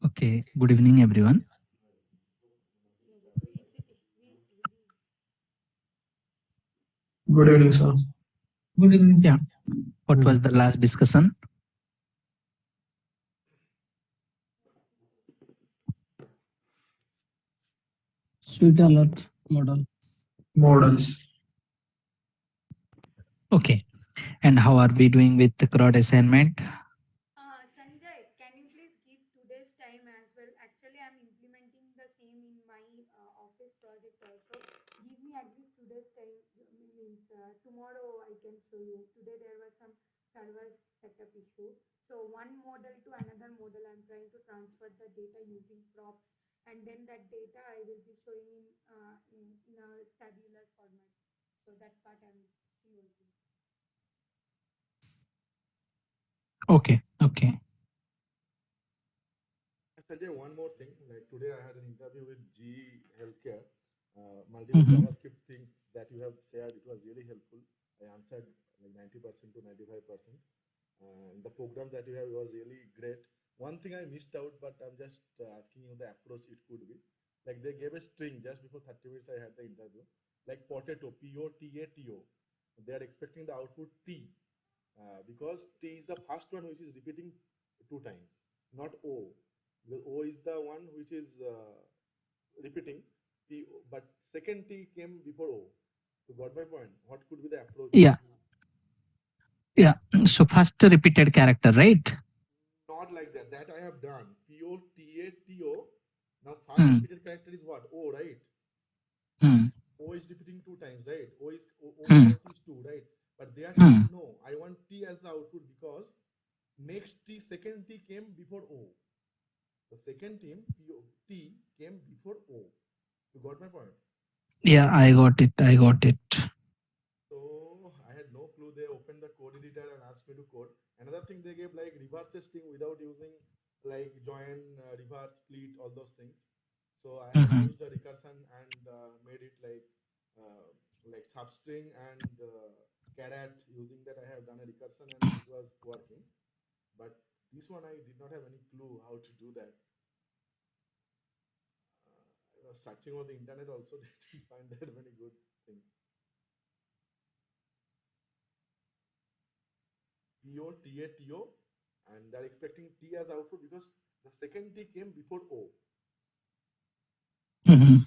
Okay, good evening, everyone. Good evening, sir. Good evening. Yeah, what was the last discussion? Sweet alert model. Models. Okay, and how are we doing with the CROD assignment? Sanjay, can you please keep today's time as well? Actually, I'm implementing the same in my office project also. Give me at least today's time. Means tomorrow I can show you. Today there was some server setup issue. So one model to another model, I'm trying to transfer the data using props, and then that data I will be showing in a tabular format. So that part I'm still working. Okay, okay. Sanjay, one more thing. Like today, I had an interview with GE Healthcare. Multiple Mhm. JavaScript things that you have shared, it was really helpful. I answered like 90% to 95%. And the program that you have was really great. One thing I missed out, but I'm just asking you the approach it could be. Like they gave a string just before 30 minutes I had the interview. Like potato, P-O-T-A-T-O. They are expecting the output T because T is the first one which is repeating two times, not O. Because O is the one which is repeating, T, but second T came before O. So got my point. What could be the approach? Yeah, yeah. So first repeated character, right? Not like that. That I have done. P-O-T-A-T-O. Now first Hmm. repeated character is what? O, right? Hmm. O is repeating two times, right? O Hmm. count is two, right? But they are Hmm. saying no. I want T as the output because next T, second T came before O. The second T came before O. You got my point? Yeah, I got it. I got it. So I had no clue. They opened the code editor and asked me to code. Another thing they gave like reverse testing without using like join, reverse, split, all those things. So I have Mhm. used a recursion and made it like substring and caret. Using that, I have done a recursion and it was working. But this one I did not have any clue how to do that. I was searching on the internet also, didn't find that many good things. P-O-T-A-T-O, and they're expecting T as output because the second T came before O. Mhm.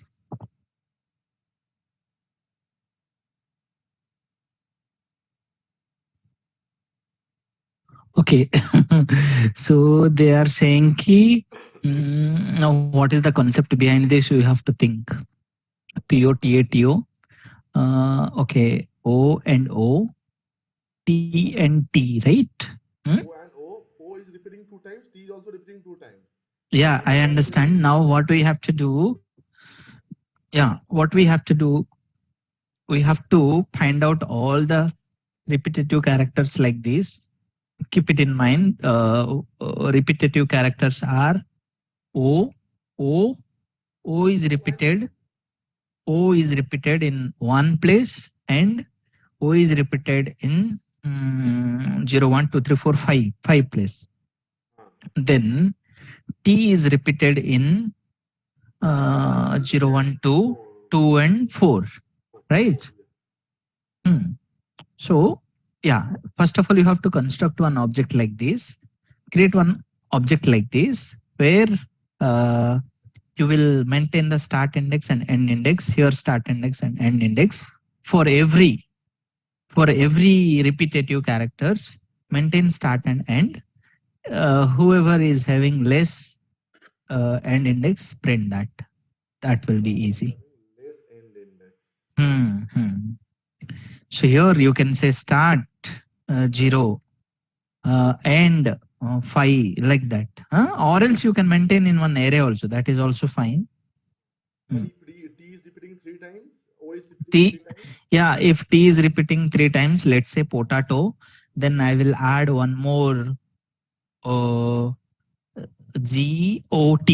Okay. So they are saying ki, now what is the concept behind this? You have to think. POTATO. Okay. O and O, T and T, right? Hmm? O and O, O is repeating two times, T is also repeating two times. Yeah, I understand. Now what we have to do, yeah, what we have to do, we have to find out all the repetitive characters like this. Keep it in mind. Repetitive characters are O, O, O is repeated. O is repeated in one place and O is repeated in 0, 1, 2, 3, 4, 5, 5 place. Then T is repeated in 0, 1, 2, 2 and 4, right? Hmm. So, yeah, first of all, you have to construct one object like this, create one object like this, where uh, you will maintain the start index and end index, here start index and end index for every repetitive characters, maintain start and end. Whoever is having less end index, print that. That will be easy. Less end index. Hmm. So here you can say start 0 and 5 like that. Or else you can maintain in one array also. That is also fine. But Hmm. if T is repeating three times, O is repeating T, three times. yeah, if T is repeating 3 times, let's say potato, then I will add one more uh, GOT.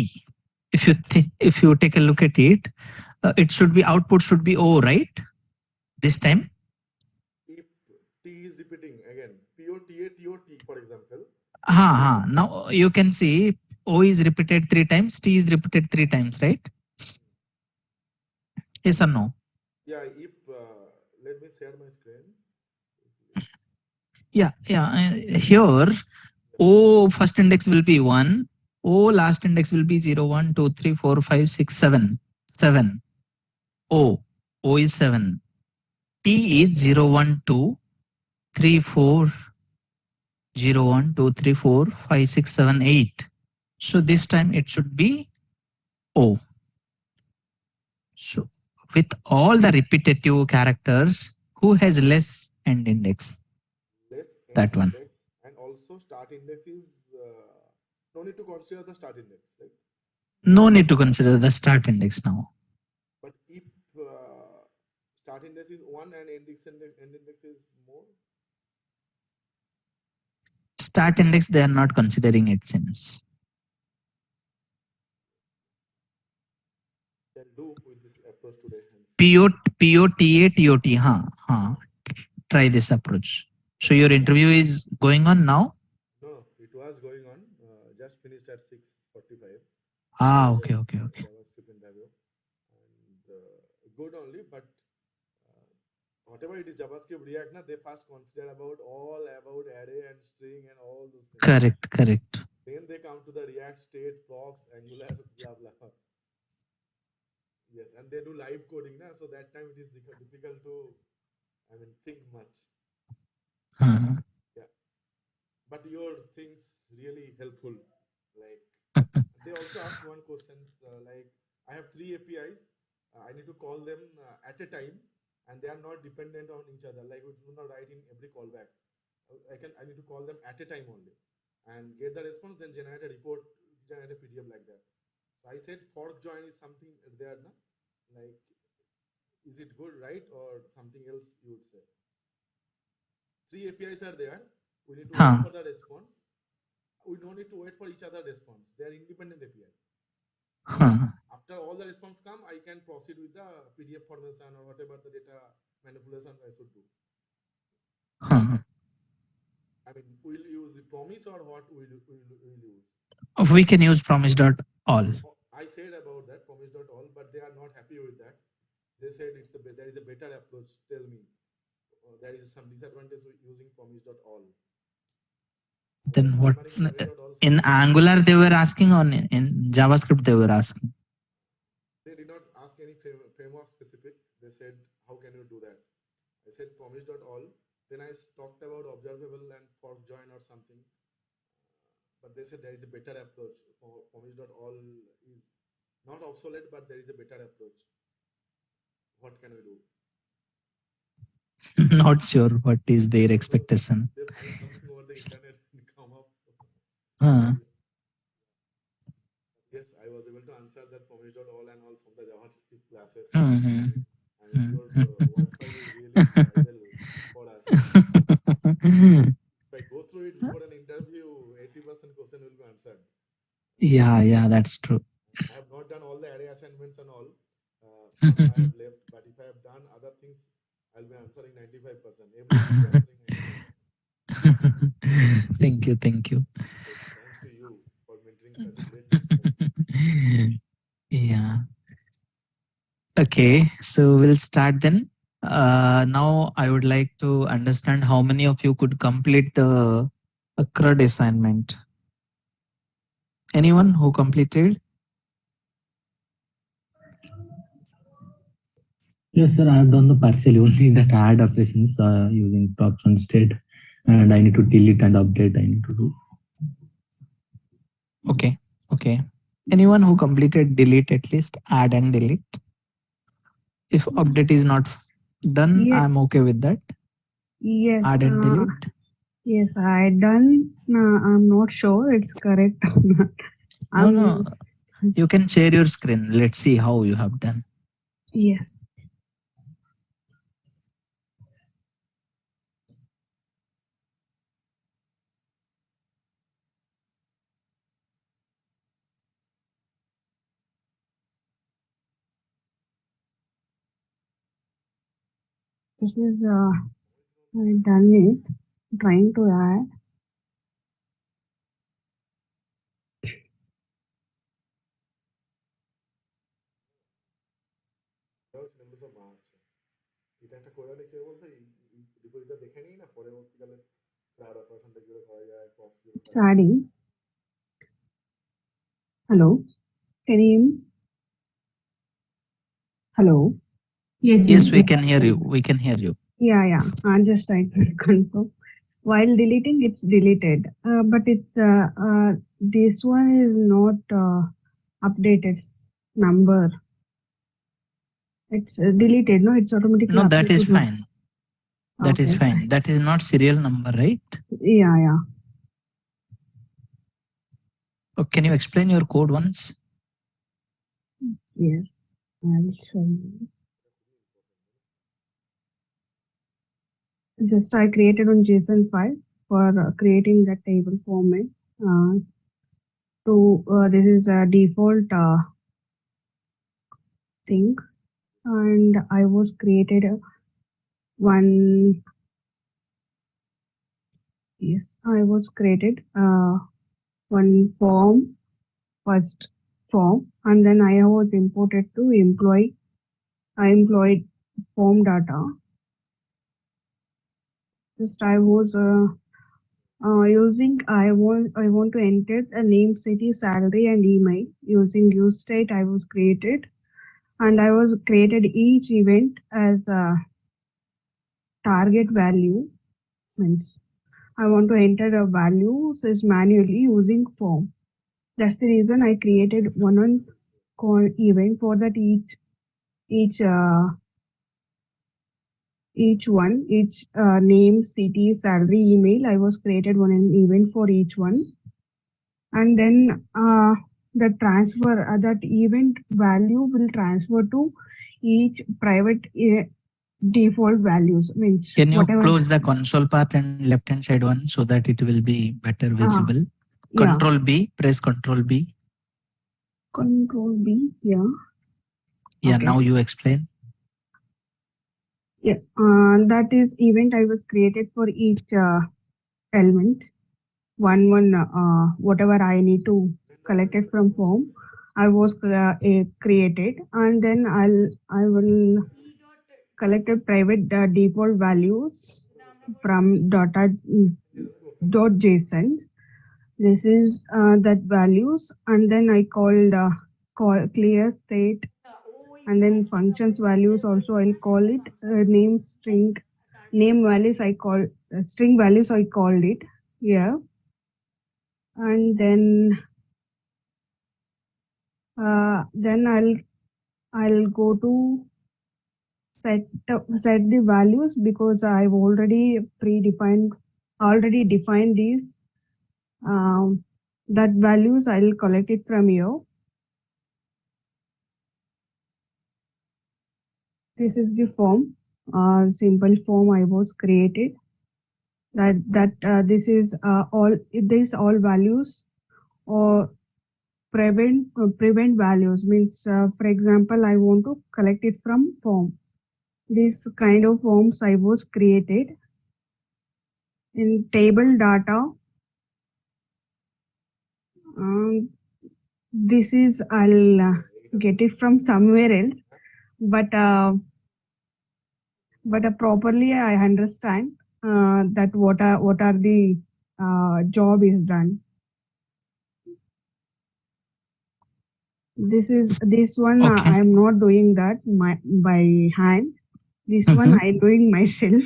If you take a look at it, it should be output should be O, right? This time. If T is repeating again, P-O-T-A-T-O-T, for example. Now you can see O is repeated 3 times, T is repeated 3 times, right? Yes or no? Yeah, if let me share my screen. Yeah, here O first index will be 1, O last index will be 0, 1, 2, 3, 4, 5, 6, 7. 7. O is 7. T is 0, 1, 2, 3, 4, 0, 1, 2, 3, 4, 5, 6, 7, 8. So this time it should be O. So with all the repetitive characters, who has less end index? Less That end one. index, and also start index is no need to consider the start index, right? No need to consider the start index now. But if start index is 1 and end index is more, Start index, they are not considering, it seems. then do with this approach today. POTA, huh. Try this approach. So your interview is going on now? No, it was going on. Just finished at 6:45. Okay. JavaScript interview, and good only, but whatever it is JavaScript React, na, they first consider about array and string and all those things. Correct. Then they come to the React state, props, Angular, blah blah. Yes, and they do live coding, na, so that time it is difficult to, think much. Uh, Yeah, but your things really helpful. Like they also ask one questions like I have 3 APIs. I need to call them at a time, and they are not dependent on each other. Like we do not write in every callback. I need to call them at a time only, and get the response. Then generate a report, generate a PDF like that. So I said fork join is something there, na? Like, is it good, right, or something else you would say? 3 APIs are there. We need to wait for the response. We don't need to wait for each other response. They are independent API. After all the response come, I can proceed with the PDF formation or whatever the data manipulation I should do. We'll use the promise or what we'll use? We can use promise.all. I said about that promise.all, but they are not happy with that. They said there is a better approach. Tell me, there is some disadvantage with using promise.all. Then what? In Angular they were asking, or in JavaScript they were asking? They did not ask any framework specific. They said, how can you do that? I said promise.all. Then I talked about observable and fork join or something. But they said there is a better approach. Promise.all is not obsolete, but there is a better approach. What can we do? Not sure what is their expectation. They find something over the internet and come up. Yes, I was able to answer that promise.all and all from the JavaScript classes. Your Wi-Fi is really vital for us. If I go through it before an interview, 80% question will be answered. Yeah, that's true. I have not done all the array assignments and all. Some I have left, but if I have done other things, I'll be answering 95%. Everything Thank you. Thanks to you for mentoring such a great discussion. Yeah. Okay, so we'll start then. Now I would like to understand how many of you could complete the CRUD assignment. Anyone who completed? Yes, sir. I have done the partially only that add operations using props on state, and I need to delete and update. I need to do. Okay. Anyone who completed delete, at least add and delete. If update is not done, Yes. I'm okay with that. Yes. Add and delete. Yes, I done. I'm not sure it's correct or not. No. You can share your screen. Let's see how you have done. Yes. This is I done it. Trying to add. এগুলো সব বানাচ্ছে। এটা একটা করে রাখলে কি বলতো, এই ডিপোজিটটা দেখে নিই না, পরবর্তীকালে ক্রাউড অপারেশনটা কিভাবে করা যায়, প্রক্স কিভাবে Sadi. Hello. Can you hear me? Hello. Yes, Yes, we yes. can hear you. We can hear you. Yeah. I'm just trying to confirm. While deleting, it's deleted, but this one is not updated number. It's deleted. No, it's automatically No, that is updated. fine. That is Okay. fine. That is not serial number, right? Yeah. Oh, can you explain your code once? Yes. I'll show you. Just I created on JSON file for creating that table format. This is a default things, and I was created one. Yes, I was created one form, first form, and then I was imported to employee. I employed form data. Just I was using. I want to enter a name, city, salary, and email using use state. I was created, and I was created each event as a target value. Means I want to enter the values is manually using form. That's the reason I created one call event for that each name, city, salary, email. I was created one event for each one, and then the transfer that event value will transfer to each private default values. Means Can you whatever. close the console part and left hand side one so that it will be better visible? Yeah. Control B, press Control B. Control B. Yeah. Yeah, Okay. now you explain. Yeah, that is event I was created for each element. One, whatever I need to collect it from form, I was created, and then I will collect a private default values from .json. This is that values, and then I called clear state. And then functions values also I'll call it name values I call string values I called it here. And then I'll go to set the values because I've already defined these that values I'll collect it from here. This is the form, simple form I was created. This is all values or prevent values. Means, for example, I want to collect it from form. This kind of forms I was created in table data. This is I'll get it from somewhere else, but properly I understand that what are the job is done. This one Okay. I am not doing that by hand. This one I doing myself.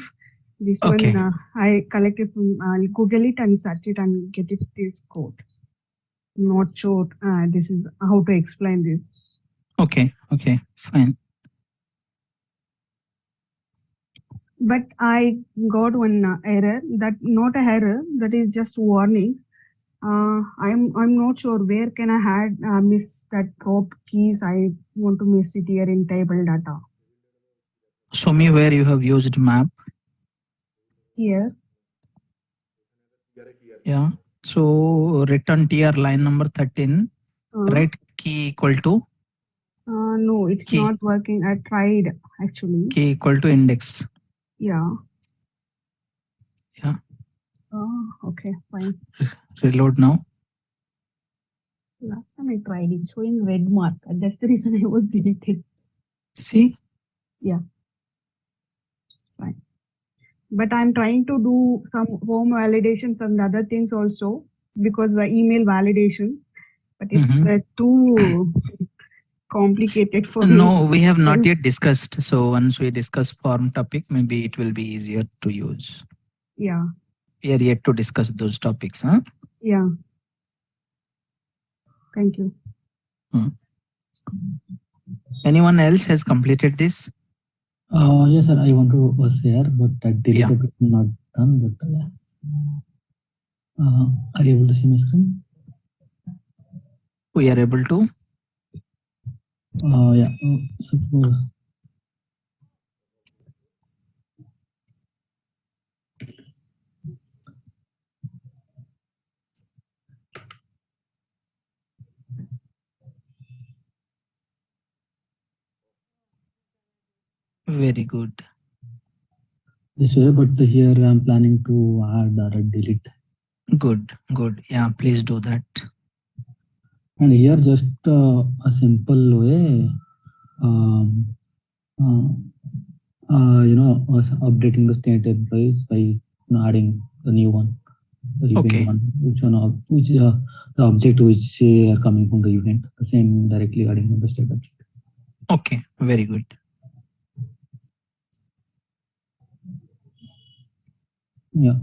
This Okay. one I collected from I'll Google it and search it and get it this code. Not sure this is how to explain this. Okay, fine. But I got one error, that not a error, that is just warning. I'm not sure where can I had miss that prop keys. I want to miss it here in table data. Show me where you have used map. Here. Yeah. So return tr line number 13. Right key equal to. No, it's key. not working. I tried actually. Key equal to index. Yeah. Yeah. Okay, fine. Reload now. Last time I tried it showing red mark. That's the reason I was deleted. See, But I'm trying to do some home validations and other things also because the email validation, but it's too complicated for me. No, we have not yet discussed. So once we discuss form topic, maybe it will be easier to use. Yeah, We are yet to discuss those topics, huh? yeah. Thank you. Anyone else has completed this? Yes, sir. I want to share, but that deleted is not done. But yeah. Are you able to see my screen? We are able to. Yeah. Suppose. Very good. This way, but here I'm planning to add or delete. Good, good. Yeah, please do that. And here just a simple way, updating the state employees by adding the new one, the event Okay. one, which the object which are coming from the event, the same directly adding the state object. Okay, very good. Yeah.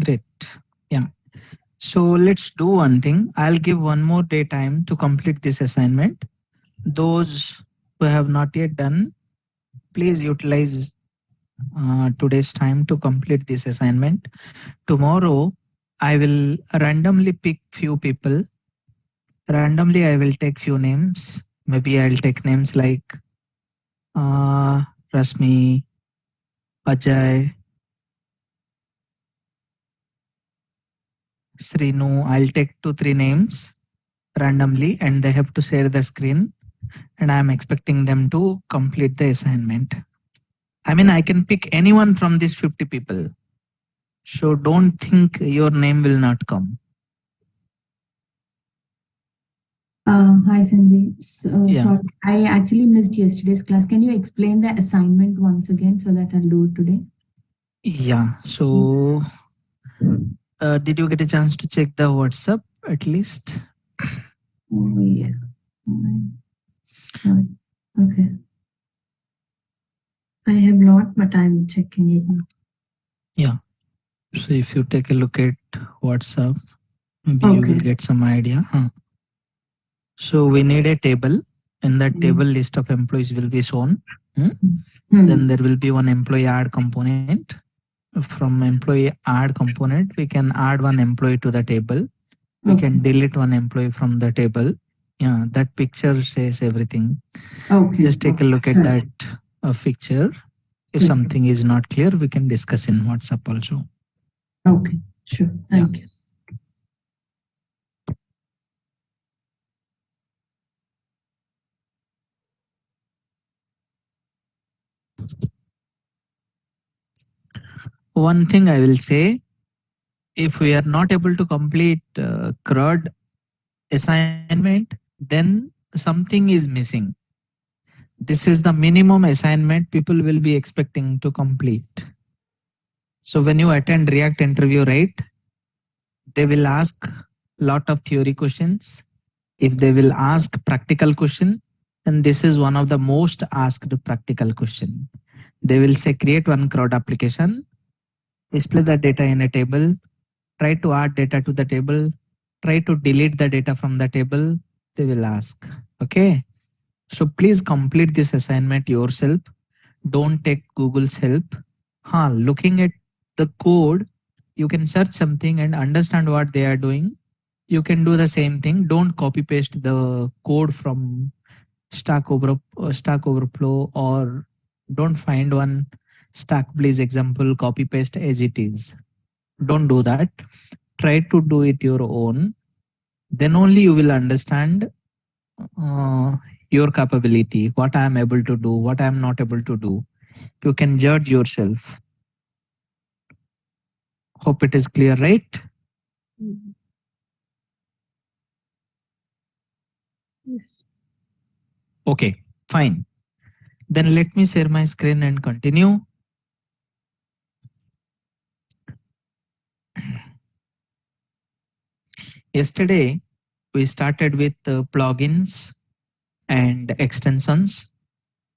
Great. Yeah. So let's do one thing. I'll give one more day time to complete this assignment. Those who have not yet done, please utilize today's time to complete this assignment. Tomorrow, I will randomly pick few people. Randomly, I will take few names. Maybe I'll take names like Rasmi, Ajay, Srinu. I'll take 2-3 names randomly and they have to share the screen and I'm expecting them to complete the assignment. I mean, I can pick anyone from these 50 people. So don't think your name will not come. Hi Sanjay. So, Yeah. sorry, I actually missed yesterday's class. Can you explain the assignment once again so that I'll do it today? Yeah. So did you get a chance to check the WhatsApp at least? Oh, yeah. Okay. I have not, but I'm checking it now. Yeah. So if you take a look at WhatsApp, maybe you will get some idea. So we need a table. In that table, list of employees will be shown. Then there will be one employee add component. From employee add component, we can add one employee to the table. We can delete one employee from the table. Yeah, that picture says everything. Okay. Just take a look at that picture. If Sure. something is not clear, we can discuss in WhatsApp also. Okay, sure. Thank you. One thing I will say, if we are not able to complete CRUD assignment, then something is missing. This is the minimum assignment people will be expecting to complete. So when you attend React interview, right, they will ask lot of theory questions. If they will ask practical question, then this is one of the most asked practical question. They will say create one CRUD application, display the data in a table, try to add data to the table, try to delete the data from the table, they will ask. Okay. So please complete this assignment yourself. Don't take Google's help. Looking at the code, you can search something and understand what they are doing. You can do the same thing. Don't copy paste the code from Stack Overflow or don't find one Stackblaze example, copy paste as it is. Don't do that. Try to do it your own. Then only you will understand your capability, what I am able to do, what I am not able to do. You can judge yourself. Hope it is clear, right? Yes. Okay, fine. Then let me share my screen and continue. Yesterday, we started with plugins and extensions.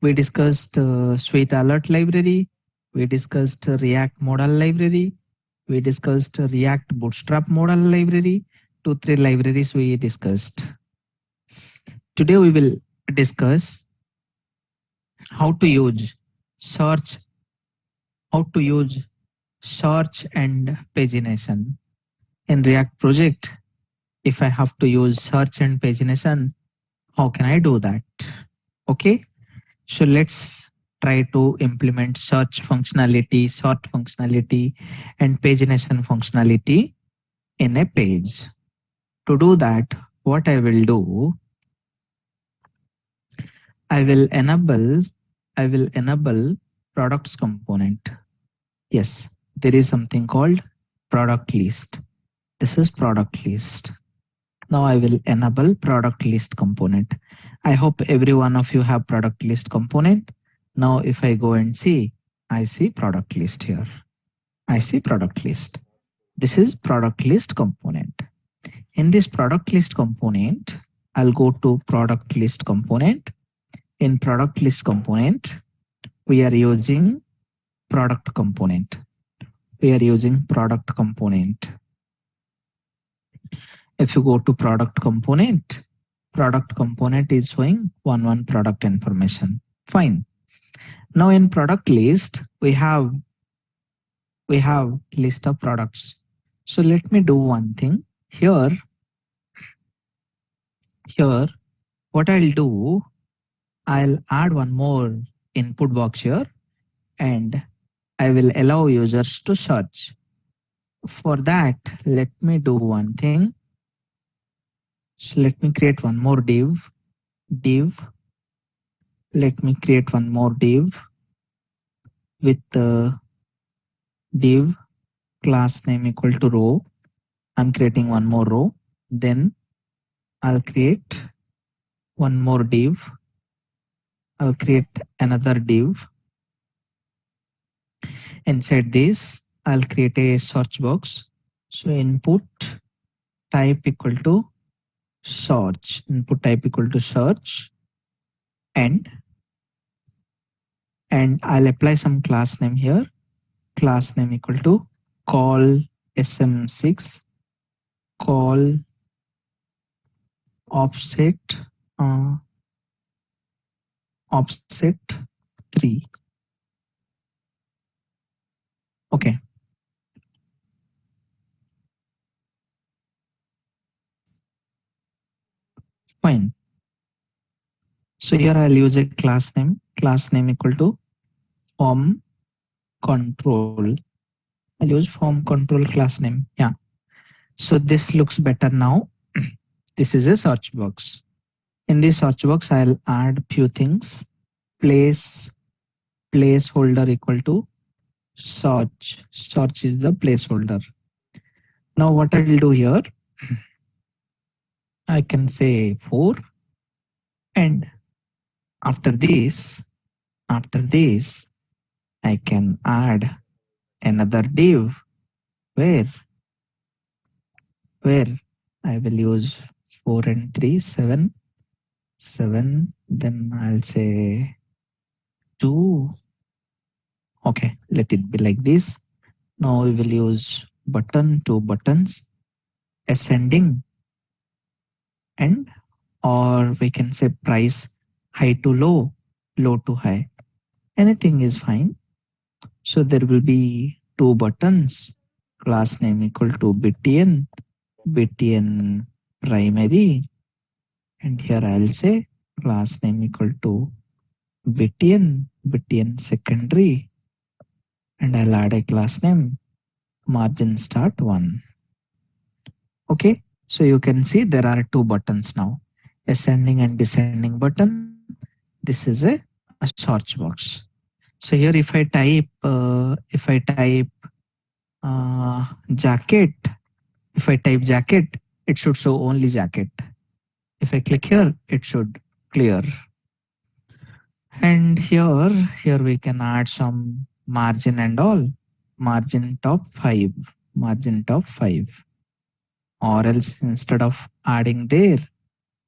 We discussed Sweet Alert library. We discussed React modal library. We discussed React Bootstrap modal library. 2-3 libraries we discussed. Today we will discuss how to use search, and pagination in React project. If I have to use search and pagination, how can I do that? Okay, so let's try to implement search functionality, sort functionality, and pagination functionality in a page. To do that, what I will do, I will enable products component. Yes, there is something called product list. This is product list. Now I will enable product list component. I hope every one of you have product list component. Now if I go and see, I see product list here. I see product list. This is product list component. In this product list component, I'll go to product list component. In product list component, we are using product component. If you go to product component is showing one product information. Fine. Now in product list, we have list of products. So let me do one thing here. What I'll do, I'll add one more input box here and I will allow users to search. For that, let me do one thing. So let me create one more div. Let me create one more div with the div class name equal to row. I'm creating one more row. Then I'll create one more div. I'll create another div. Inside this, I'll create a search box. So input type equal to search. And I'll apply some class name here. Class name equal to call sm6, call offset 3. Okay. Fine. So here I'll use a class name equal to form control. I'll use form control class name. Yeah. So this looks better now. This is a search box. In this search box, I'll add few things. Placeholder equal to search. Search is the placeholder. Now what I will do here, I can say 4, and after this I can add another div where I will use 4 and 3, 7. Then I'll say 2. Okay, let it be like this. Now we will use button, 2 buttons, ascending, and or we can say price high to low, low to high. Anything is fine. So there will be 2 buttons, class name equal to btn primary, and here I'll say class name equal to btn secondary, and I'll add a class name margin start 1. Okay, so you can see there are 2 buttons now, ascending and descending button. This is a search box. So here if I type jacket, it should show only jacket. If I click here, it should clear. And here we can add some margin and all. Margin top 5. Margin top 5. Or else instead of adding there,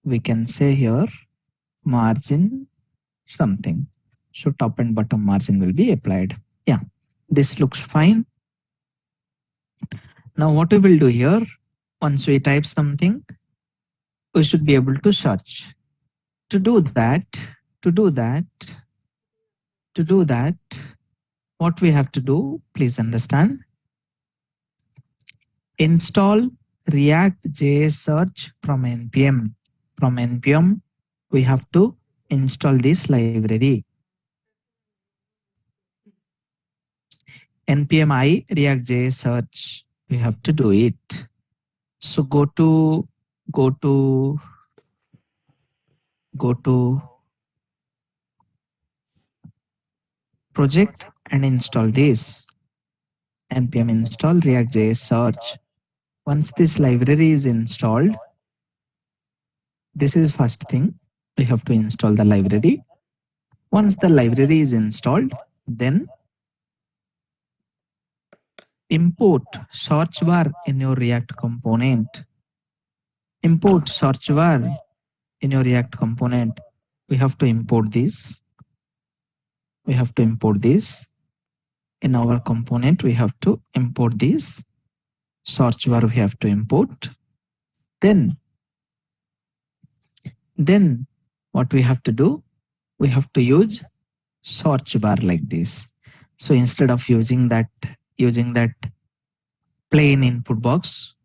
we can say here margin something. So top and bottom margin will be applied. Yeah, this looks fine. Now what we will do here, once we type something, we should be able to search. To do that, what we have to do, please understand. Install React.js search from npm. From npm, we have to install this library. npm I React.js search. We have to do it. So go to project and install this. npm install React.js search. Once this library is installed, this is first thing. We have to install the library. Once the library is installed, then import search bar in your React component. Import search bar in your React component. We have to import this. We have to import this. In our component, we have to import this. Search bar we have to import. Then what we have to do? We have to use search bar like this. So instead of using that plain input box,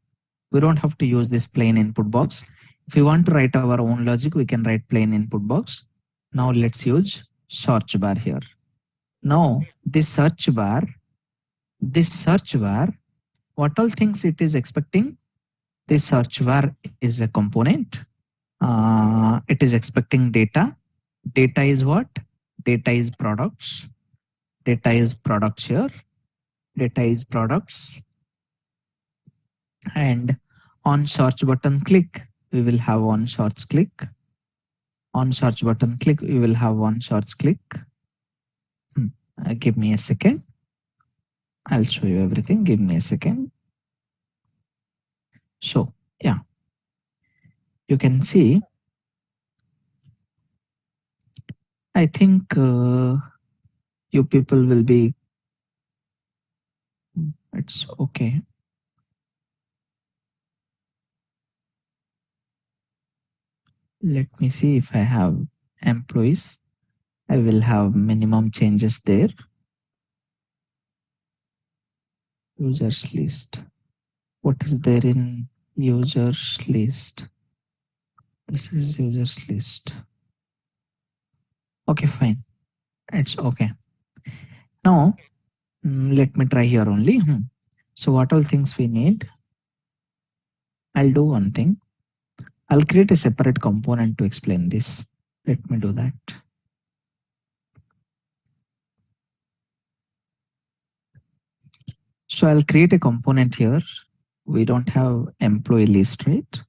we don't have to use this plain input box. If we want to write our own logic, we can write plain input box. Now let's use search bar here. Now this search bar, what all things it is expecting? This search bar is a component. It is expecting data. Data is what? Data is products. Data is products here. Data is products. And on search button click, we will have on search click. On search button click, we will have on search click. Give me a second. I'll show you everything. Give me a second. So yeah, you can see. I think you people will be. It's okay. Let me see if I have employees. I will have minimum changes there. Users list. What is there in users list? This is users list. Okay, fine. It's okay. Now, let me try here only. So what all things we need? I'll do one thing. I'll create a separate component to explain this. Let me do that. So I'll create a component here. We don't have employee list, right?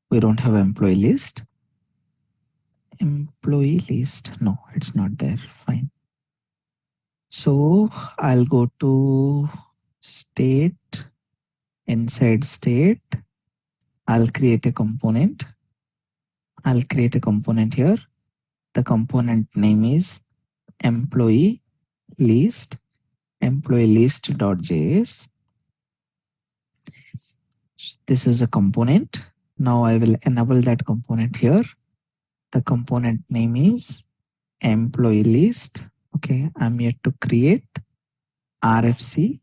We don't have employee list. Employee list. No, it's not there. Fine. So I'll go to state. Inside state, I'll create a component. I'll create a component here. The component name is employee list. Employee list.js. This is a component. Now I will enable that component here. The component name is employee list. Okay, I'm yet to create RFC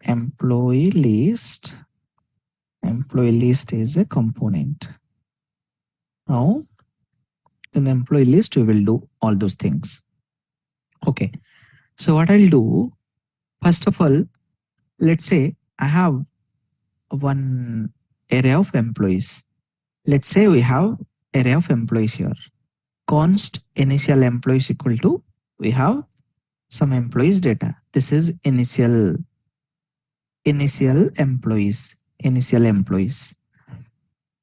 employee list. Employee list is a component. Now in the employee list, we will do all those things. Okay, so what I'll do, first of all, let's say I have one array of employees. Let's say we have array of employees here. Const initial employees equal to, we have some employees data. This is initial employees.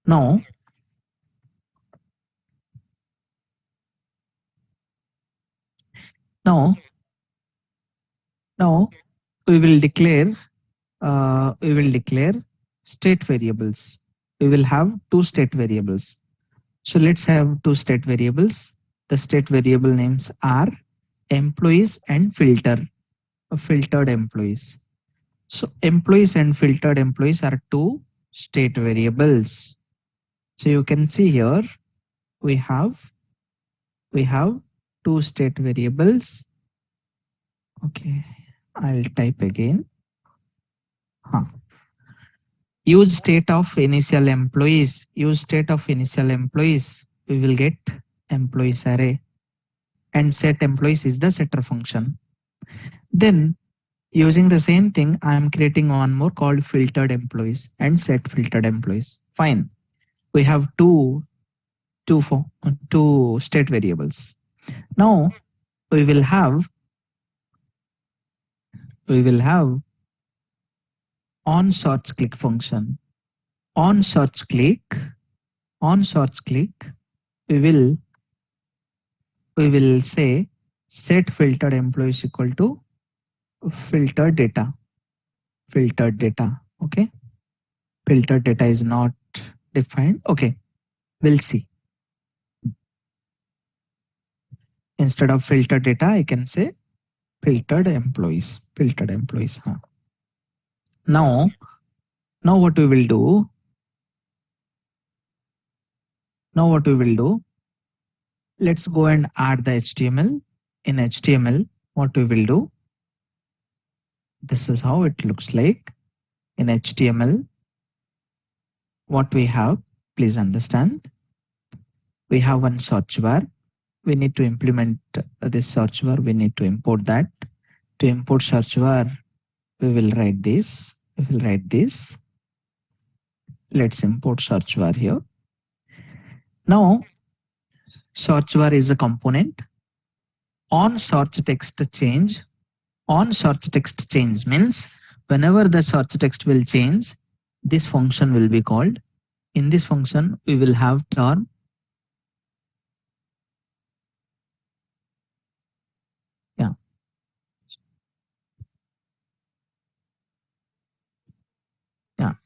Now Now, now we will declare state variables. We will have two state variables. So let's have two state variables. The state variable names are employees and filtered employees. So employees and filtered employees are two state variables. So you can see here we have two state variables. Okay, I'll type again. Use state of initial employees. Use state of initial employees. We will get employees array, and set employees is the setter function. Then using the same thing, I am creating one more called filtered employees and set filtered employees. Fine. We have two state variables. Now we will have on search click function. On search click, we will say set filtered employees equal to filtered data. Okay. Filtered data is not defined. Okay. We'll see. Instead of filtered data, I can say filtered employees. Now what we will do? Let's go and add the HTML. In HTML, what we will do? This is how it looks like. In HTML, what we have, please understand. We have one search bar. We need to implement this search bar. We need to import that. To import search bar, we will write this. Let's import search bar here. Now, search bar is a component. On search text change means whenever the search text will change, this function will be called. In this function, we will have term.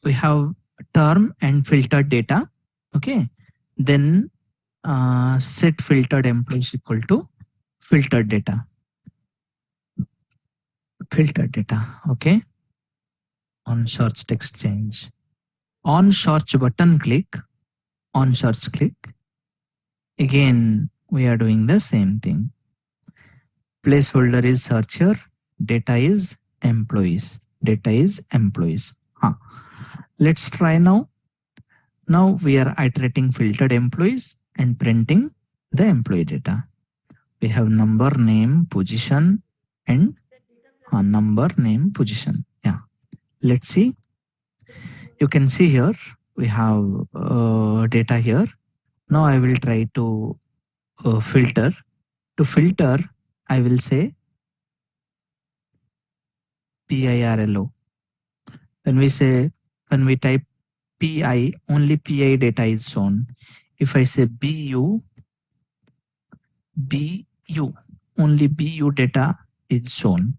We have term and filtered data. Okay. Then set filtered employees equal to filtered data. Okay. On search text change. On search button click. Again, we are doing the same thing. Placeholder is searcher. Data is employees. Let's try now. Now we are iterating filtered employees and printing the employee data. We have number, name, position, and number, name, position. Yeah. Let's see. You can see here we have data here. Now I will try to filter. To filter, I will say PIRLO. When we type PI, only PI data is shown. If I say BU, only BU data is shown.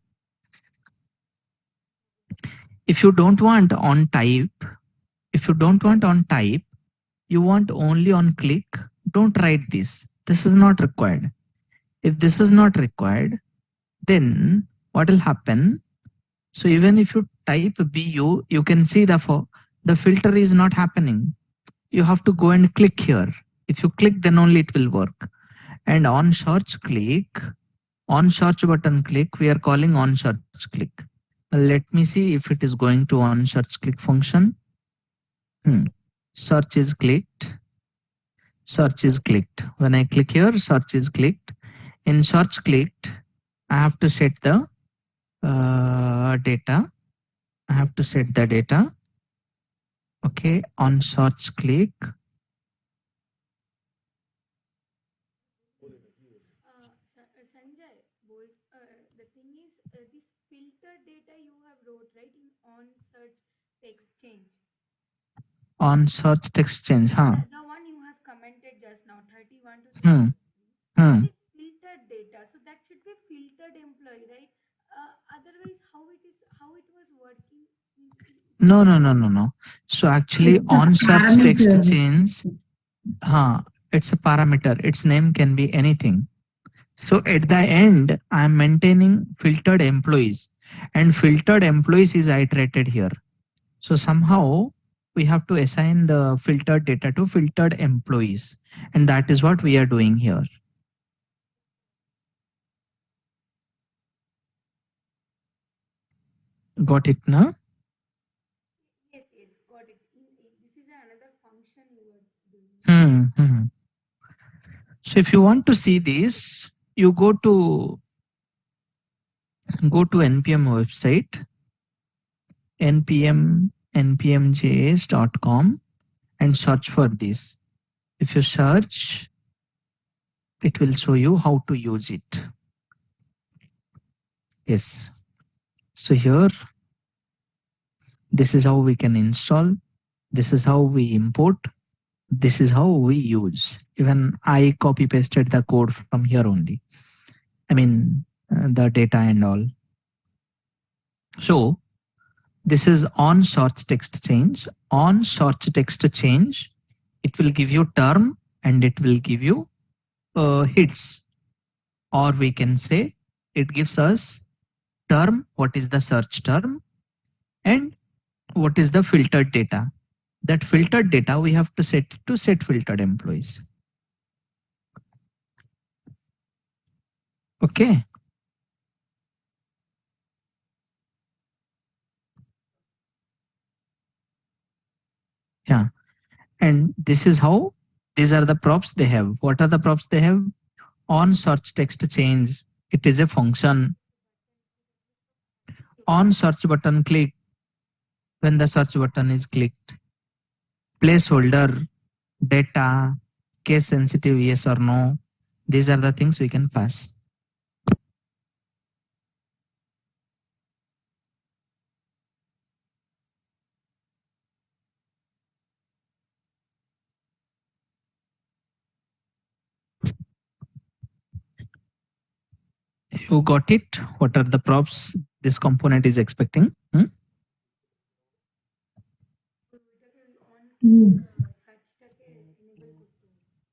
If you don't want on type, you want only on click, don't write this. This is not required. If this is not required, then what will happen? So even if you type BU, you can see the filter is not happening. You have to go and click here. If you click, then only it will work. And on search button click, we are calling on search click. Let me see if it is going to on search click function. Search is clicked. When I click here, search is clicked. In search clicked, I have to set the data. Okay, on search click. Sanjay, the thing is, this filtered data you have wrote, right, in on search text change. On search text change, huh? The one you have commented just now, 31 to 33. That is filtered filtered data. So that should be filtered employee, right? Otherwise, how it was working? No, no, no, no, no. So actually It's a on search text parameter. change, it's a parameter. Its name can be anything. So at the end, I'm maintaining filtered employees, and filtered employees is iterated here. So somehow we have to assign the filtered data to filtered employees. And that is what we are doing here. Got it now? Yes, yes, got it. This is another function you are doing. So if you want to see this, you go to NPM website, npmjs.com, and search for this. If you search, it will show you how to use it. Yes. So here, this is how we can install. This is how we import. This is how we use. Even I copy pasted the code from here only. I mean, the data and all. So this is on search text change. On search text change, it will give you term and it will give you hits. Or we can say it gives us term, what is the search term, and what is the filtered data. That filtered data we have to set filtered employees. Okay. Yeah. And this is how, these are the props they have. What are the props they have? On search text change, it is a function. On search button click, when the search button is clicked. Placeholder, data, case sensitive, yes or no. These are the things we can pass. You got it? What are the props this component is expecting? Yes.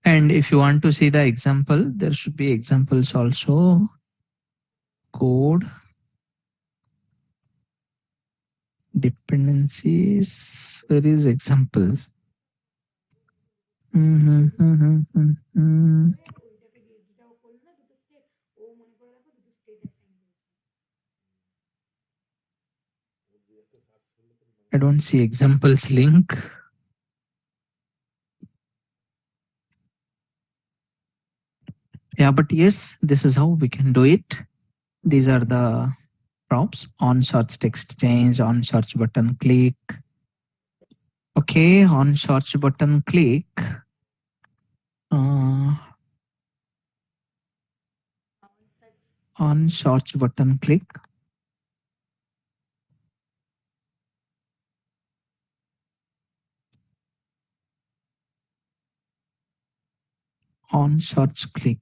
And if you want to see the example, there should be examples also. Code, dependencies, where is example? I don't see examples link. Yeah, but yes, this is how we can do it. These are the props: on search text change, on search button click. Okay, on search button click. On search button click. On search click.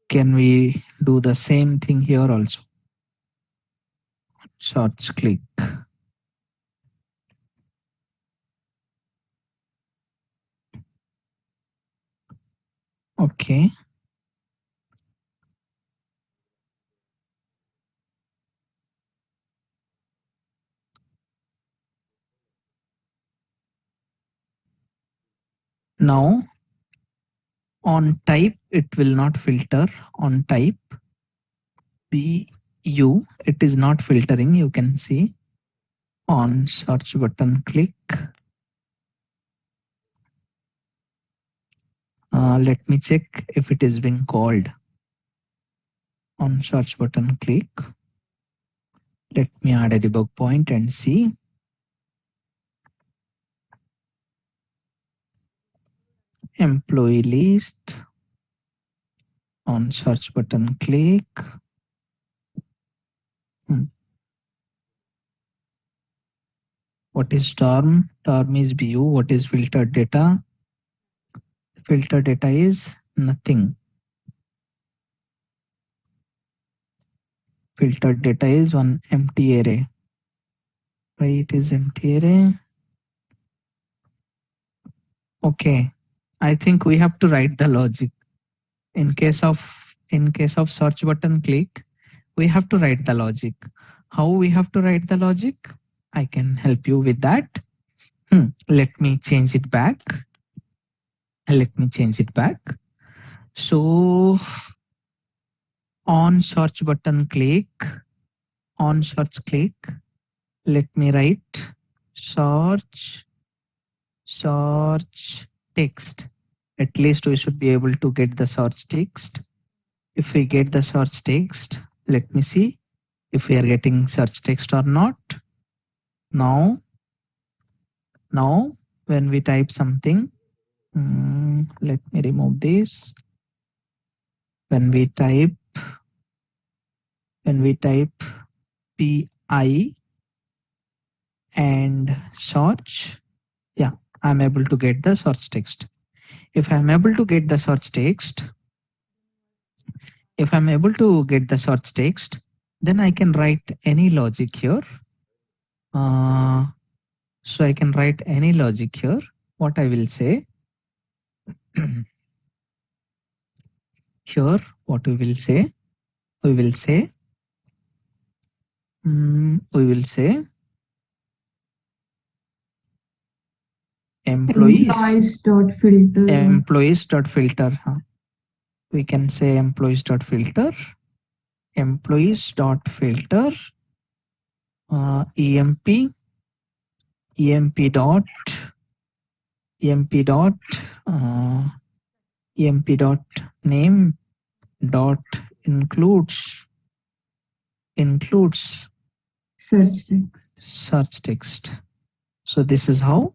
Can we do the same thing here also? Search click. Okay. Now on type, it will not filter. On type, BU, it is not filtering. You can see on search button click. Let me check if it is being called. On search button click. Let me add a debug point and see. Employee list. On search button click. What is term? Term is BU. What is filtered data? Filter data is nothing. Filter data is one empty array. Why it is empty array? Okay, I think we have to write the logic. In case of search button click, we have to write the logic. How we have to write the logic? I can help you with that. Let me change it back. So on search button click, let me write search text. At least we should be able to get the search text. If we get the search text, let me see if we are getting search text or not. Now when we type something, let me remove this. When we type PI and search, yeah, I'm able to get the search text. If I'm able to get the search text, then I can write any logic here. So I can write any logic here. What I will say here, what we will say employees dot filter. We can say employees dot filter emp dot name dot includes search text. So this is how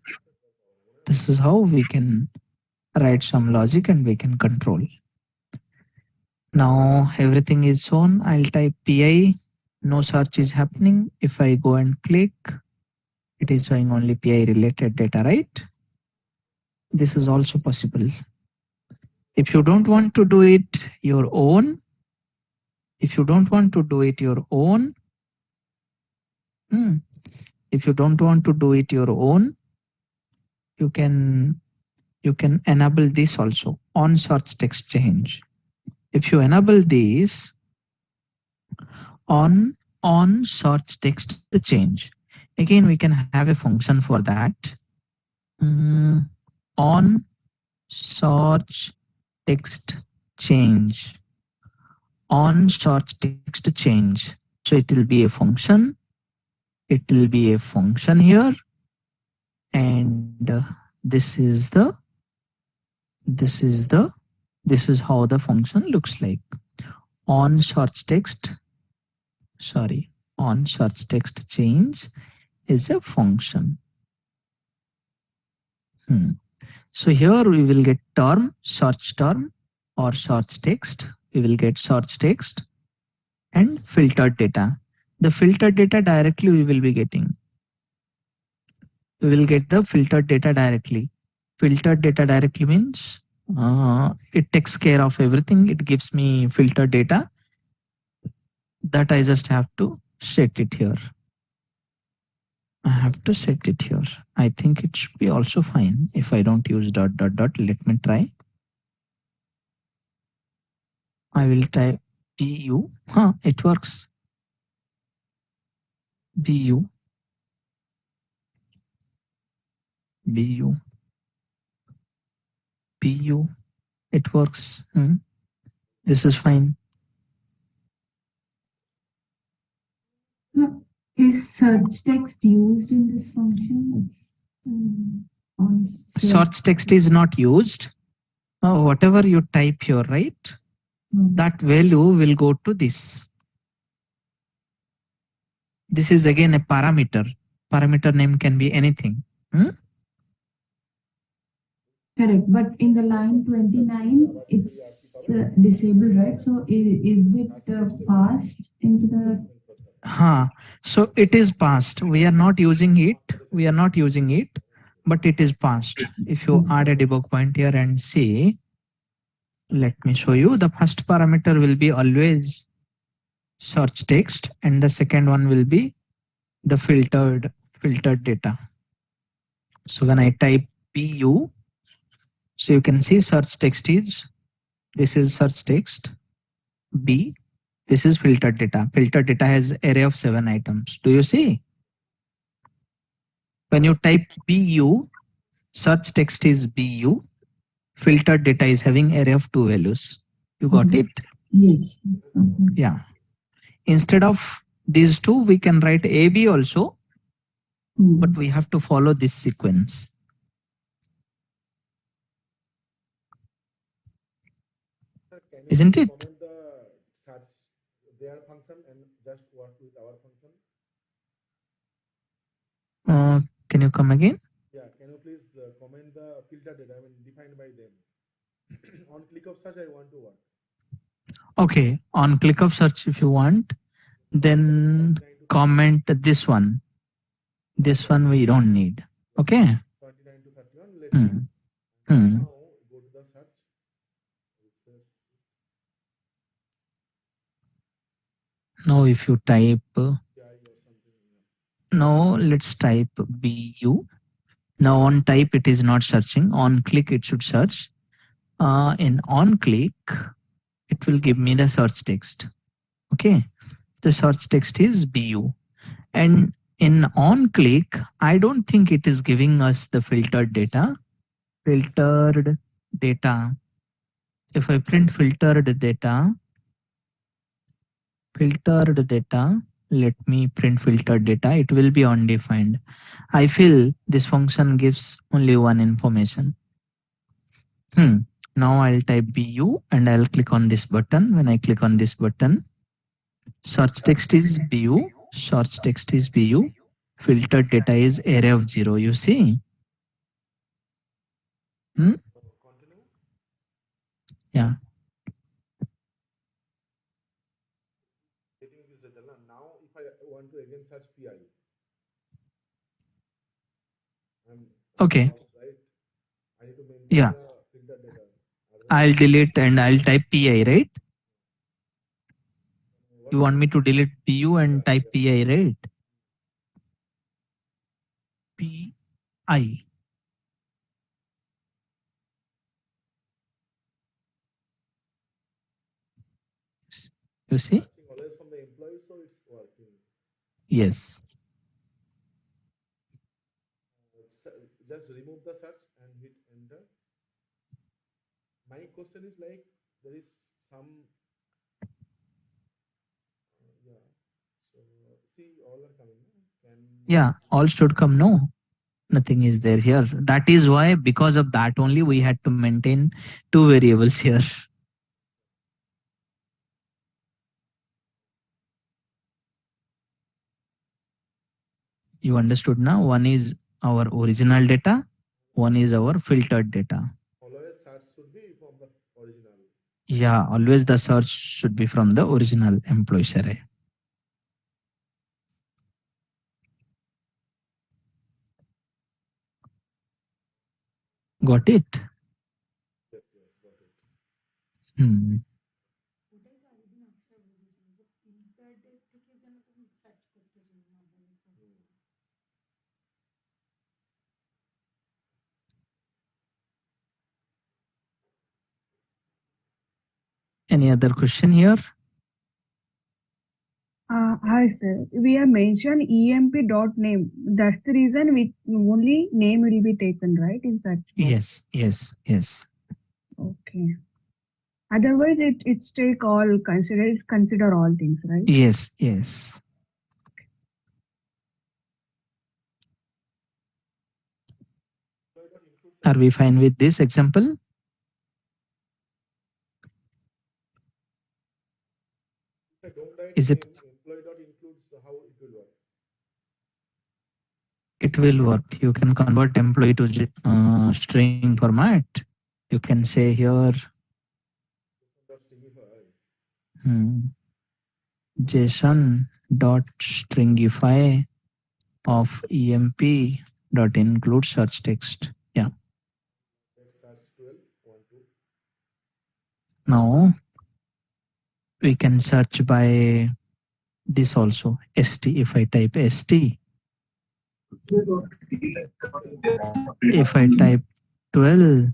we can write some logic and we can control. Now everything is shown. I'll type PI. No search is happening. If I go and click, it is showing only PI related data, right? This is also possible. If you don't want to do it your own, you can enable this also on search text change. If you enable this on search text change, again we can have a function for that. On search text change. So it will be a function. Here, and this is how the function looks like. On search text change is a function. So here we will get search term or search text. We will get search text and filtered data. The filtered data directly we will be getting. We will get the filtered data directly. Filtered data directly means it takes care of everything. It gives me filtered data that I just have to set it here. I think it should be also fine if I don't use ... Let me try. I will type BU. It works. BU. It works. This is fine. Is search text used in this function? Search text is not used. Whatever you type here, right? That value will go to this. This is again a parameter. Parameter name can be anything. Correct, but in the line 29, it's disabled, right? So is it passed into the... So it is passed. We are not using it. but it is passed. If you add a debug point here and see, let me show you. The first parameter will be always search text, and the second one will be the filtered data. So when I type PU, so you can see search text is, this is search text. B, this is filtered data. Filtered data has array of 7 items. Do you see? When you type PU, search text is BU, filtered data is having array of 2 values. You got it? Yes. Yeah. Instead of these two, we can write AB also, but we have to follow this sequence. Can you Isn't it? comment the search their function and just work with our function? Can you come again? Yeah, can you please comment the filter data, I mean, defined by them? On click of search, I want to work. Okay, on click of search if you want, then comment this one. This one we don't need. Okay. 29 to 31, let's now go to the search. Now if you type, PI or something. now let's type BU. Now on type it is not searching. On click it should search. In on click, it will give me the search text. Okay. The search text is BU. And in on click, I don't think it is giving us the filtered data. Filtered data. If I print filtered data, let me print filtered data. It will be undefined. I feel this function gives only one information. Now I'll type BU and I'll click on this button. When I click on this button, search text is BU, search text is BU, filtered data is array of 0. You see? Yeah. Getting this data. Now, if I want to again search PI, Okay. right? I need to maintain Yeah. the filter data. I'll delete and I'll type PI, right? You want me to delete PU and type PI, right? PI. You see? Always from the employee, so it's working. Yes. Just remove the search and hit enter. My question is like, there is some, yeah. So see, all are coming. Yeah, all should come. No, nothing is there here. That is why, because of that only, we had to maintain 2 variables here. You understood now? One is our original data, one is our filtered data. Always search should be from the original. Yeah, always the search should be from the original employees array. Got it? Yes, got it. Any other question here? Hi, sir. We have mentioned emp.name. That's the reason we only name will be taken, right? In such. Yes, yes, yes. Okay. Otherwise, it's take all consider all things, right? Yes, yes. Are we fine with this example? Is it? Employee.includes how it will work. It will work. You can convert employee to string format. You can say here JSON.stringify of EMP dot include search text. Yeah. Let's search 12, 1, 2. Now we can search by this also, ST. If I type ST, if I type 12,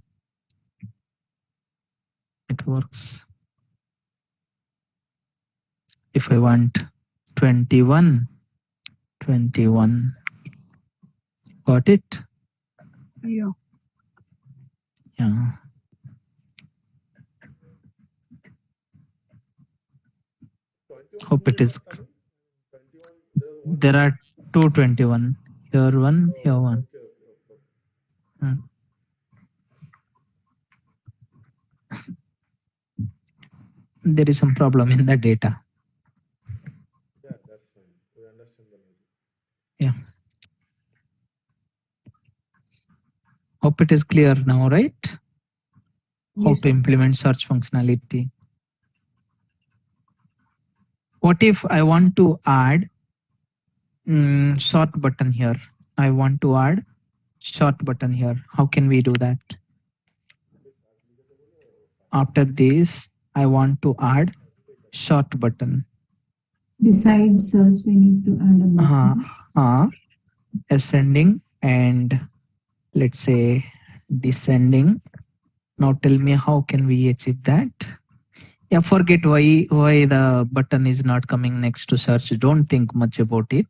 it works. If I want 21, 21, got it? Yeah. Yeah. Hope it is. 21, There are 221. Here one, here one. Hmm. There is some problem in the data. Yeah, that's fine. We understand the logic. Yeah. Hope it is clear now, right? How Yes, to implement search functionality. What if I want to add sort button here? I want to add sort button here. How can we do that? After this, I want to add sort button. Besides search, we need to add a button. Ascending and let's say descending. Now tell me how can we achieve that? Yeah, forget why the button is not coming next to search. Don't think much about it.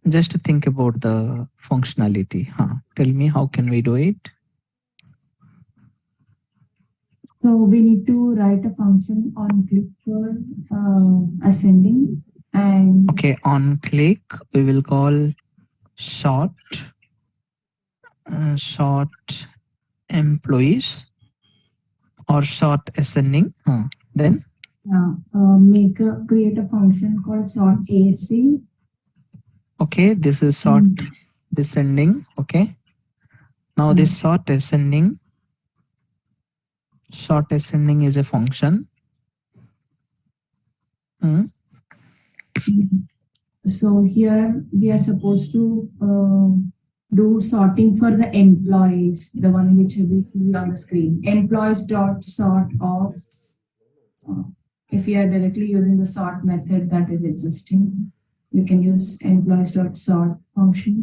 Just think about the functionality. Tell me how can we do it? So we need to write a function on click for ascending and Okay, on click we will call sort employees or sort ascending. Then create a function called sort ASC. Okay, this is sort descending. Okay. Now this sort ascending is a function. So here we are supposed to do sorting for the employees, the one which we see on the screen. Employees dot sort of. If we are directly using the sort method that is existing, we can use employees dot sort function.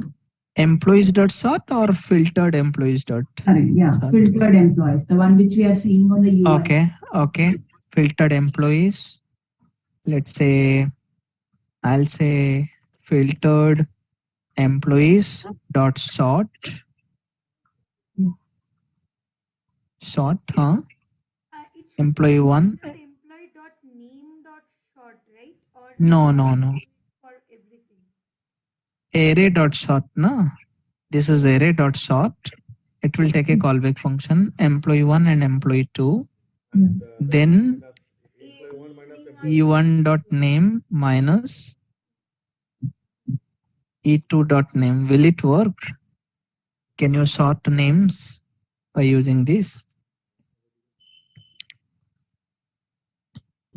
Employees dot sort or filtered employees dot. Sorry, yeah, sort. filtered employees, the one which we are seeing on the UI. Okay. Filtered employees. Let's say I'll say filtered employees dot sort. Sort, employee one. Employee dot name dot sort, right? Or No. For everything. Array dot sort, no. This is array dot sort. It will take a callback function, employee one and employee two. Then E1 dot name minus E2 dot name. Will it work? Can you sort names by using this?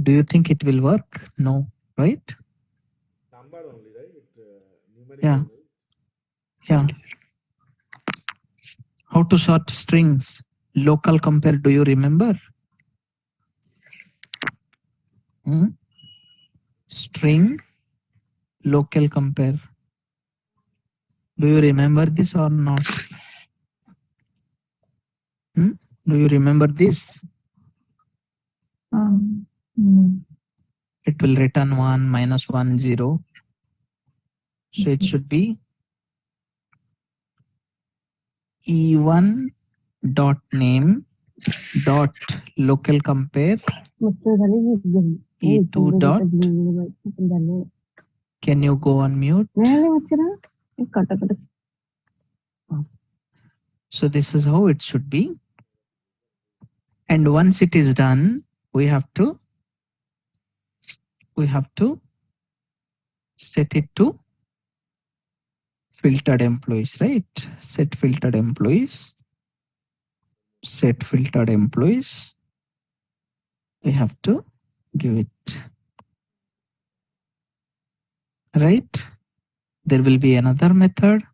Do you think it will work? No, right? Number only, right? Numeric Yeah. only. Yeah. How to sort strings? Local compare, do you remember? String, local compare. Do you remember this or not? Do you remember this? No. It will return 1, -1, 0. So it should be E1 dot name dot local compare E2 dot. Can you go on mute? So this is how it should be. And once it is done, we have to set it to filtered employees, right? Set filtered employees. Set filtered employees. We have to give it. Right? There will be another method.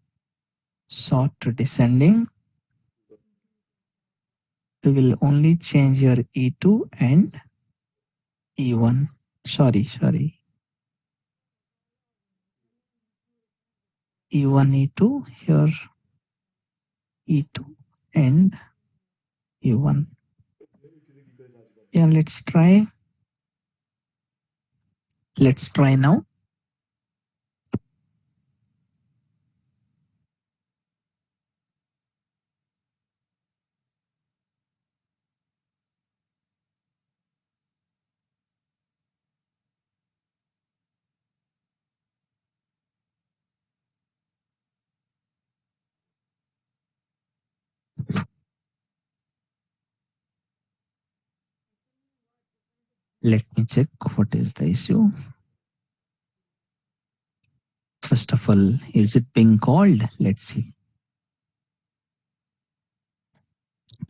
sort to descending. We will only change your E2 and E1. Sorry. E1, E2, here E2 and E1. Yeah, let's try. Let's try now. Let me check what is the issue. First of all, is it being called? Let's see.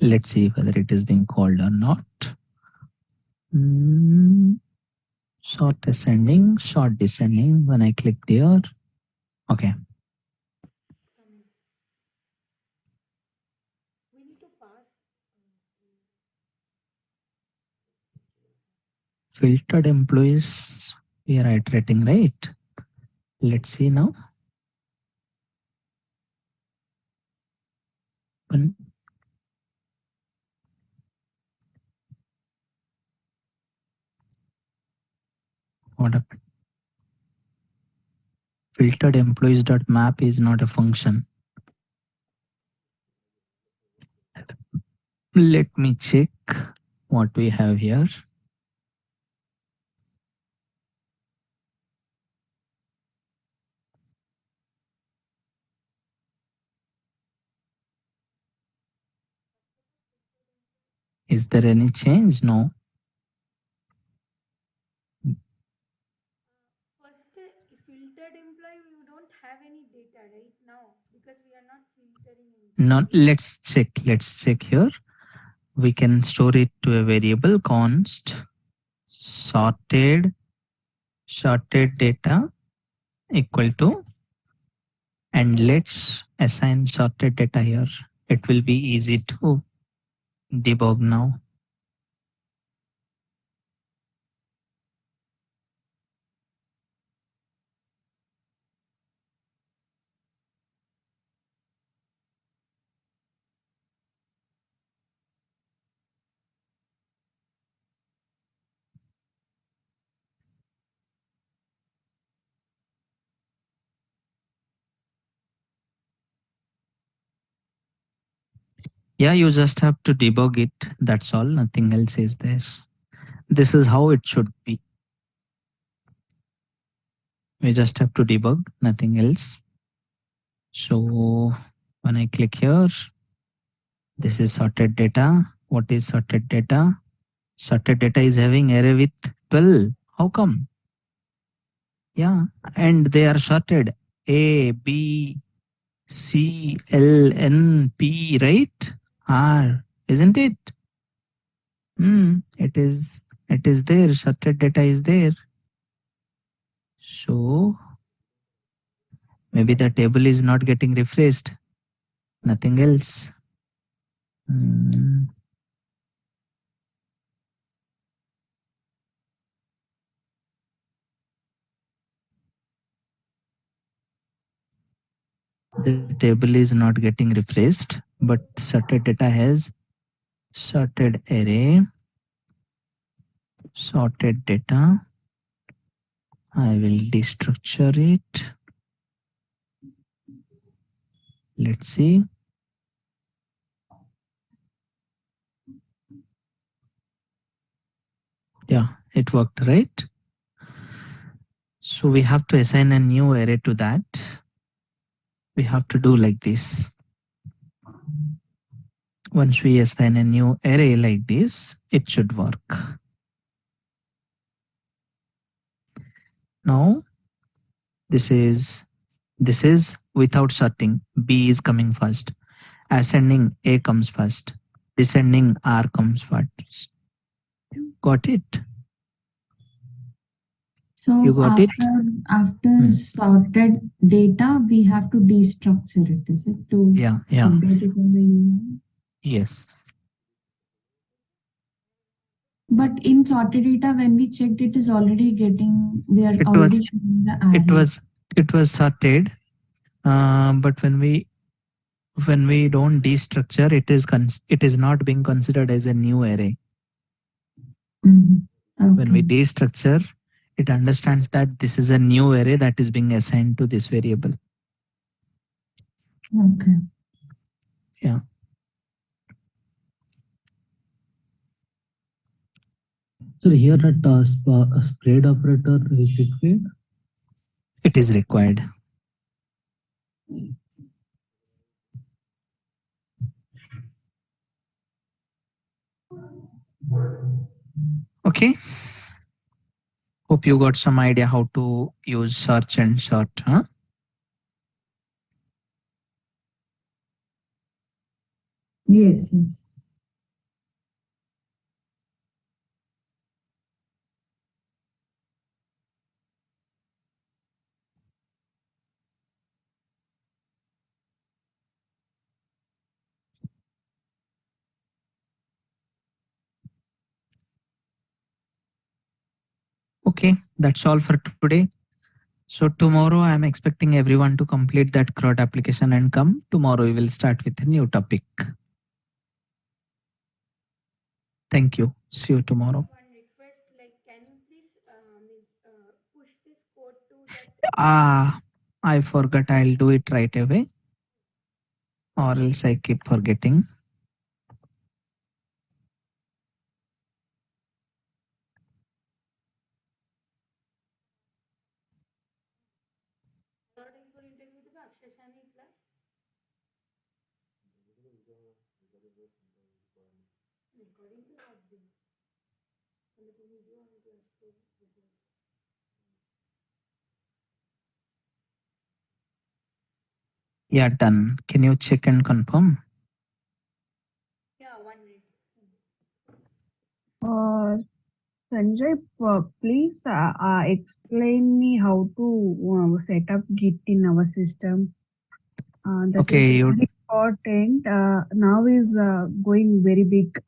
Let's see whether it is being called or not. Short ascending, short descending. When I click there, okay. We need to pass. Filtered employees, we are iterating, right? Let's see now. What happened? Filtered employees.map is not a function. Let me check what we have here. Is there any change? No. First, filtered employee, you don't have any data right now because we are not filtering No, employees. let's check here. We can store it to a variable const sorted data equal to, and let's assign sorted data here. It will be easy to debug now. Yeah, you just have to debug it. That's all. Nothing else is there. This is how it should be. We just have to debug, nothing else. So when I click here, this is sorted data. What is sorted data? Sorted data is having array with 12. How come? Yeah, and they are sorted A, B, C, L, N, P, right? R, isn't it? It is there. Sorted data is there. So maybe the table is not getting refreshed. Nothing else. The table is not getting refreshed, but sorted data has sorted array, sorted data. I will destructure it. Let's see. Yeah, it worked, right? So we have to assign a new array to that. We have to do like this. Once we assign a new array like this, it should work. Now, this is without sorting. B is coming first. Ascending A comes first. Descending R comes first. Got it? So You got it? after sorted data, we have to destructure it, is it, to Yeah. update it in the UI? Yes. But in sorted data, when we checked, it is already getting, we are It already was showing the it array. was it was sorted. But when we don't destructure, it is not being considered as a new array. Mhm. When we Okay. destructure, it understands that this is a new array that is being assigned to this variable. Okay. Yeah. So here at spread operator is required. It is required. Okay. Hope you got some idea how to use search and sort. Huh? Yes, yes. Okay, that's all for today. So tomorrow I'm expecting everyone to complete that CRUD application and come. Tomorrow we will start with a new topic. Thank you. See you tomorrow. One request, like, can you please push this code to that? I forgot. I'll do it right away, or else I keep forgetting. Already for interview to the Akshay Shami class. According to what they, and the video and the Yeah, done. Can you check and confirm? yeah, 1 minute. Sanjay, please explain me how to set up Git in our system. That is Okay, you very important. Now is going very big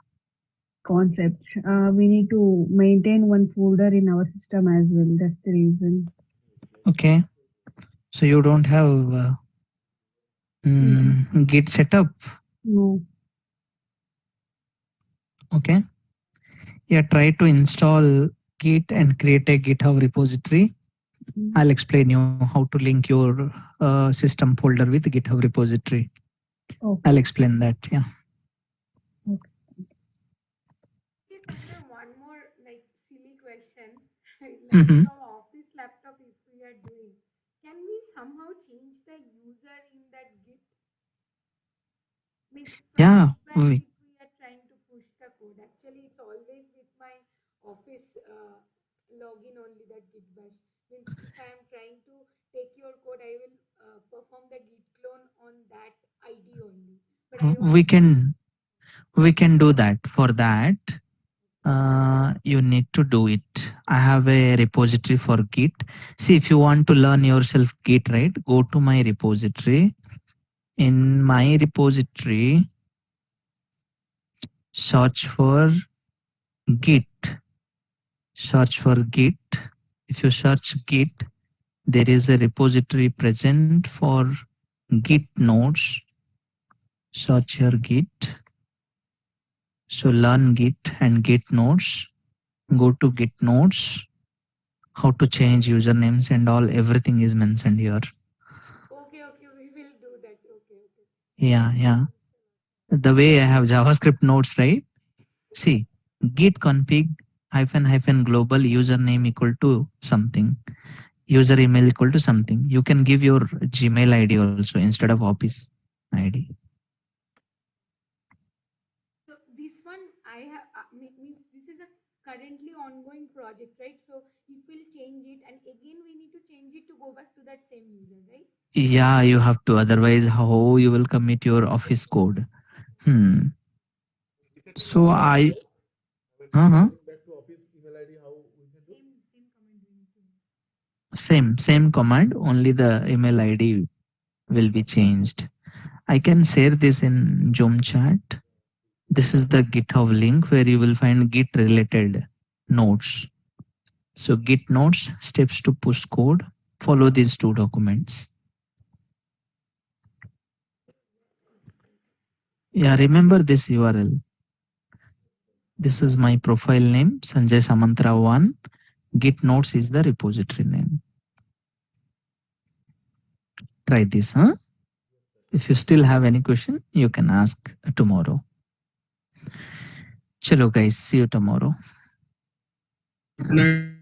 concept. We need to maintain one folder in our system as well. That's the reason. okay? So you don't have Git setup. No. Okay. Yeah, try to install Git and create a GitHub repository. Mm. I'll explain you how to link your system folder with GitHub repository. Okay. I'll explain that. Yeah. Okay, Sanjay, one more like silly question. Like Mhm. from office laptop, if we are doing, can we somehow change the user in that Git? Means from Yeah. Gitbash, if we are trying to push the code, actually it's always with my office login only that Gitbash. Means if I am trying to take your code, I will perform the Git clone on that ID only. But I want We to. can do that. For that, you need to do it. I have a repository for Git. See, if you want to learn yourself Git, right? Go to my repository. In my repository, search for Git. Search for Git. If you search Git, there is a repository present for Git nodes. Search your Git. So learn Git and Git nodes. Go to Git nodes. How to change usernames and all, everything is mentioned here. Okay, okay, we will do that. Okay, okay. Yeah. The way I have JavaScript nodes, right? See, git config hyphen global username equal to something. User email equal to something. You can give your Gmail ID also instead of Office ID. So this one I have means this is a currently ongoing project, right? So if we'll change it and again we need to change it to go back to that same user, right? Yeah, you have to. Otherwise, how you will commit your Office code? Hmm. So I. When Uh-huh. coming back to office email ID, how we can do? Same command we need to do. Same command, only the email ID will be changed. I can share this in Zoom chat. This is the GitHub link where you will find Git related notes. So Git notes, steps to push code, follow these two documents. Yeah, remember this URL. This is my profile name, Sanjay Samantra 1. Git notes is the repository name. Try this, huh? If you still have any question, you can ask tomorrow. Chalo guys, see you tomorrow. Good night.